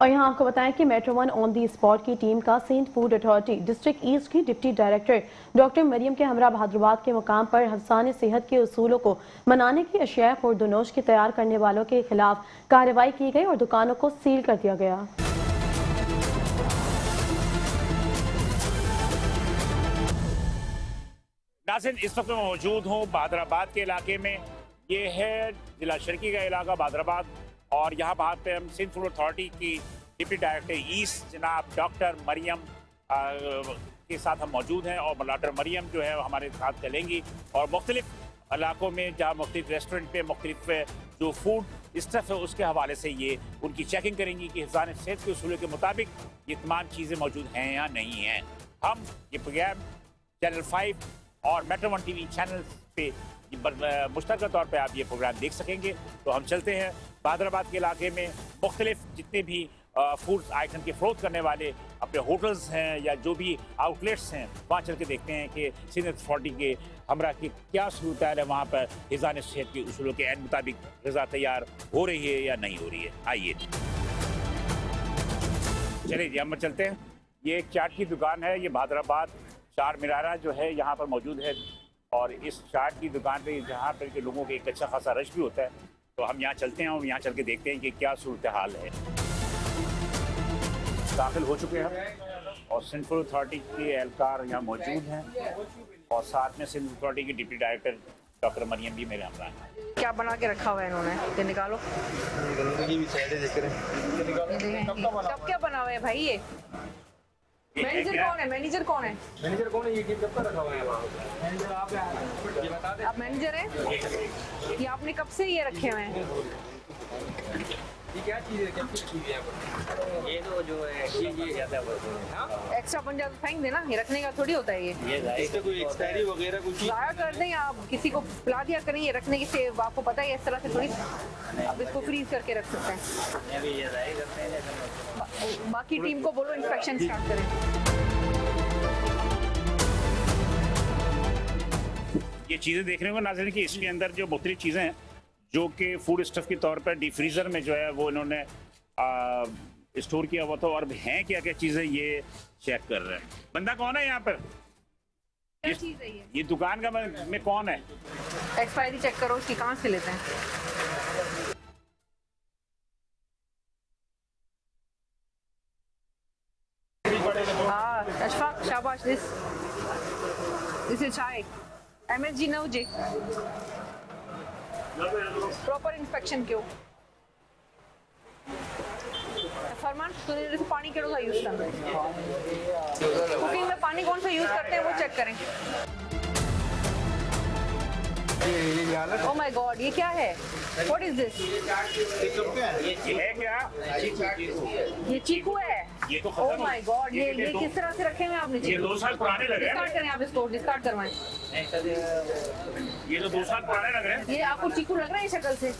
और यहाँ आपको बताएं कि metro one on the spot की टीम का सेंट फूड अथॉरिटी डिस्ट्रिक्ट ईस्ट की डिप्टी डायरेक्टर डॉक्टर मरियम के हमरा हैदराबाद के मुकाम पर हफ्साने सेहत के उसूलों को मनाने की अशिया खुर्दनोश की तैयार करने वालों के खिलाफ कार्रवाई की गई और दुकानों को सील कर दिया गया। नाज़रीन, इस वक्त मैं मौजूद हूँ बहादुराबाद के इलाके में। ये है जिला शर्की का इलाका बहादुराबाद और यहाँ बाहर पे हम सिंध फूड अथॉरिटी की डिप्टी डायरेक्टर ईस्ट जनाब डॉक्टर मरियम के साथ हम मौजूद हैं और डॉक्टर मरियम जो है हमारे साथ चलेंगी और मुख्तलिफ इलाकों में जहाँ मुख्तलिफ रेस्टोरेंट पे मुख्तलिफ जो फूड स्टफ है उसके हवाले से ये उनकी चेकिंग करेंगी कि हिफ़्ज़ान सेहत के उसूलों के मुताबिक ये तमाम चीज़ें मौजूद हैं या नहीं हैं। हम ये प्रोग्राम चैनल 5 और मेट्रो वन टीवी चैनल पे मुश्तरका तौर पे आप ये प्रोग्राम देख सकेंगे। तो हम चलते हैं बहादुराबाद के इलाके में मुख्तलिफ जितने भी फूड आइटम के फ़रोख्त करने वाले अपने होटल्स हैं या जो भी आउटलेट्स हैं वहाँ चल के देखते हैं कि सिंध अथॉरिटी के हमरा की क्या सूरत है वहाँ पर हिफ़्ज़ान सेहत के उसूलों के ऐन मुताबिक ग़िज़ा तैयार हो रही है या नहीं हो रही है। आइए चलिए जी हम चलते हैं। ये एक चाट की दुकान है, ये बहादुराबाद चार मीनारा जो है यहाँ पर मौजूद है और इस चाट की दुकान पे जहाँ पर के लोगों के एक अच्छा खासा रश भी होता है। तो हम यहाँ चलते हैं और यहाँ चल के देखते हैं कि क्या सूरत हाल है। दाखिल हो चुके हैं और सिंध फूड अथॉरिटी के एहलकार यहाँ मौजूद हैं और साथ में सिंध अथॉरिटी की डिप्टी डायरेक्टर डॉक्टर मरियम भी मेरे हमरा हैं। क्या बना के रखा हुआ है इन्होंने, ये निकालो। कब क्या बना हुआ है भाई? ये मैनेजर कौन है? मैनेजर कौन है? मैनेजर कौन है? ये कब का रखा हुआ है वहाँ? मैनेजर आप हैं, ये बता दें। आप मैनेजर हैं? ये आपने कब से ये रखे हुए हैं? ये क्या चीज़ है? क्या चीज़ है यहाँ पर? ये तो जो है ये ज़्यादा बोलते हैं। हाँ? एक्स्ट्रा बन जाता फेंक देना, ये रखने का थोड़ी होता है ये इससे कोई एक्सपायरी वगैरह कुछ ज़ाया कर दें। आप किसी को पिला दिया करें, ये रखने की से आपको पता है इस तरह से थोड़ी आप इसको फ्रीज करके रख सकते हैं। बाकी टीम को बोलो इंस्पेक्शन स्टार्ट करें। ये चीज़ें देखने को नाज़रीन कि इसके अंदर जो मुख्तलिफ चीज़ें हैं जो कि फूड स्टफ के तौर पर डीप फ्रीज़र में जो है वो इन्होंने स्टोर किया हुआ था और हैं क्या क्या चीज़ें ये चेक कर रहे हैं। बंदा कौन है यहाँ पर? क्या चीज़ है ये दुकान का में कौन है? एक्सपायरी चेक करो उसकी, कहाँ से लेते हैं? हाँ अशफाक, शाबाश। दिस इज चाय MSG ना जी। प्रॉपर इंस्पेक्शन क्यों? फरमान तूने पानी केड़ो सा यूज करना है? कुकिंग में पानी कौन सा यूज करते हैं वो चेक करें। ओह माय गॉड, ये क्या है? What is this? ये है क्या? ये चीकू है? ये तो ओह माय गॉड, ये किस तरह से रखे हुए हैं आपने? ये 2 साल पुराने लग रहे हैं। डिस्कार्ड करें आप इसको, डिस्कार्ड करवाएं। ये तो 2 साल पुराने लग रहे हैं। ये आपको चीकू लग रहा है शक्ल से?